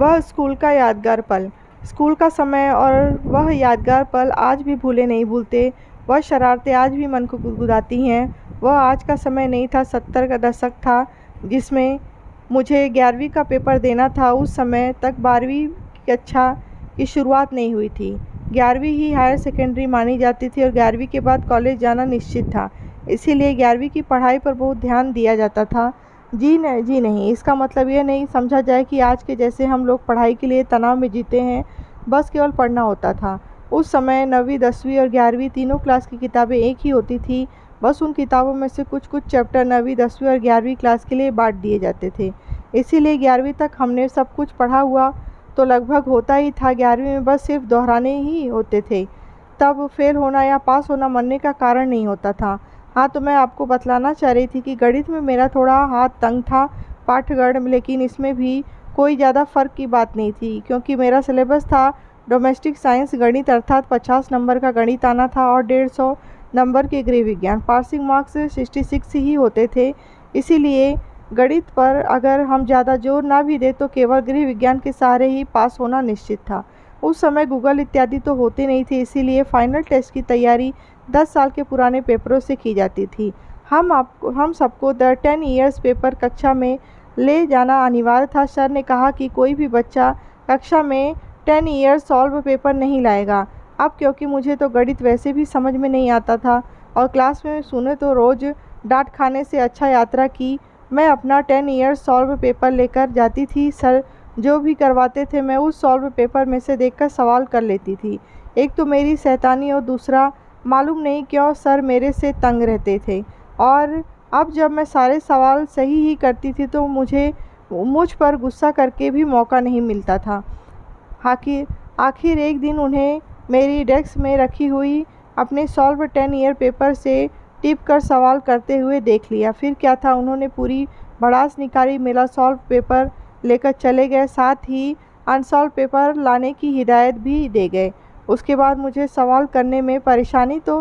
वह स्कूल का यादगार पल। स्कूल का समय और वह यादगार पल आज भी भूले नहीं भूलते। वह शरारतें आज भी मन को गुदगुदाती हैं। वह आज का समय नहीं था, 70 का दशक था, जिसमें मुझे 11वीं का पेपर देना था। उस समय तक 12वीं कक्षा की शुरुआत नहीं हुई थी। 11वीं ही हायर सेकेंडरी मानी जाती थी और 11वीं के बाद कॉलेज जाना निश्चित था। इसीलिए 11वीं की पढ़ाई पर बहुत ध्यान दिया जाता था। जी नहीं, इसका मतलब यह नहीं समझा जाए कि आज के जैसे हम लोग पढ़ाई के लिए तनाव में जीते हैं। बस केवल पढ़ना होता था। उस समय 9वीं 10वीं और 11वीं तीनों क्लास की किताबें एक ही होती थी। बस उन किताबों में से कुछ कुछ चैप्टर 9वीं 10वीं और 11वीं क्लास के लिए बांट दिए जाते थे। इसीलिए 11वीं तक हमने सब कुछ पढ़ा हुआ तो लगभग होता ही था। 11वीं में बस सिर्फ दोहराने ही होते थे। तब फेल होना या पास होना मरने का कारण नहीं होता था। हाँ, तो मैं आपको बतलाना चाह रही थी कि गणित में मेरा थोड़ा हाथ तंग था, पाठगण में, लेकिन इसमें भी कोई ज़्यादा फ़र्क की बात नहीं थी, क्योंकि मेरा सिलेबस था डोमेस्टिक साइंस गणित, अर्थात 50 नंबर का गणित आना था और 150 नंबर के गृह विज्ञान। पासिंग मार्क्स 66 ही होते थे। इसीलिए गणित पर अगर हम ज़्यादा जोर ना भी दें तो केवल गृह विज्ञान के सहारे ही पास होना निश्चित था। उस समय गूगल इत्यादि तो होते नहीं थे, इसीलिए फाइनल टेस्ट की तैयारी 10 साल के पुराने पेपरों से की जाती थी। हम सबको द 10 ईयर्स पेपर कक्षा में ले जाना अनिवार्य था। सर ने कहा कि कोई भी बच्चा कक्षा में 10 ईयर्स सॉल्व पेपर नहीं लाएगा। अब क्योंकि मुझे तो गणित वैसे भी समझ में नहीं आता था और क्लास में सुने तो रोज़ डांट खाने से अच्छा यात्रा की, मैं अपना 10 ईयर्स सॉल्व पेपर लेकर जाती थी। सर जो भी करवाते थे मैं उस सॉल्व पेपर में से देखकर सवाल कर लेती थी। एक तो मेरी शैतानी और दूसरा मालूम नहीं क्यों सर मेरे से तंग रहते थे। और अब जब मैं सारे सवाल सही ही करती थी तो मुझ पर गुस्सा करके भी मौका नहीं मिलता था। आखिर एक दिन उन्हें मेरी डेस्क में रखी हुई अपने सॉल्व 10 ईयर पेपर से टिप कर सवाल करते हुए देख लिया। फिर क्या था, उन्होंने पूरी भड़ास निकाली, मेरा सॉल्व पेपर लेकर चले गए, साथ ही अनसॉल्व पेपर लाने की हिदायत भी दे गए। उसके बाद मुझे सवाल करने में परेशानी तो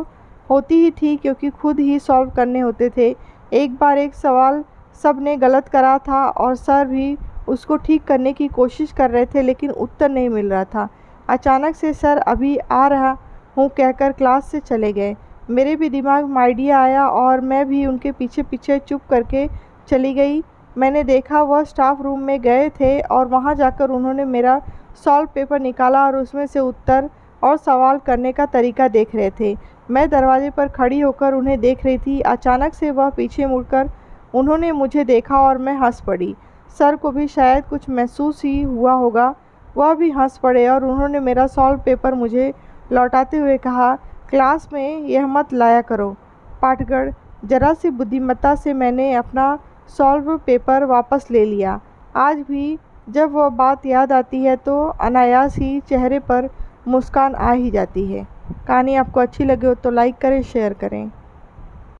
होती ही थी, क्योंकि खुद ही सॉल्व करने होते थे। एक बार एक सवाल सब ने गलत करा था और सर भी उसको ठीक करने की कोशिश कर रहे थे, लेकिन उत्तर नहीं मिल रहा था। अचानक से सर अभी आ रहा हूँ कहकर क्लास से चले गए। मेरे भी दिमाग में आइडिया आया और मैं भी उनके पीछे पीछे चुप करके चली गई। मैंने देखा वह स्टाफ रूम में गए थे और वहाँ जाकर उन्होंने मेरा सॉल्व पेपर निकाला और उसमें से उत्तर और सवाल करने का तरीका देख रहे थे। मैं दरवाजे पर खड़ी होकर उन्हें देख रही थी। अचानक से वह पीछे मुड़कर उन्होंने मुझे देखा और मैं हंस पड़ी। सर को भी शायद कुछ महसूस ही हुआ होगा, वह भी हंस पड़े और उन्होंने मेरा सॉल्व पेपर मुझे लौटाते हुए कहा, क्लास में यह मत लाया करो। पाठगण, जरा सी बुद्धिमत्ता से मैंने अपना सॉल्व पेपर वापस ले लिया। आज भी जब वह बात याद आती है तो अनायास ही चेहरे पर मुस्कान आ ही जाती है। कहानी आपको अच्छी लगे हो तो लाइक करें, शेयर करें।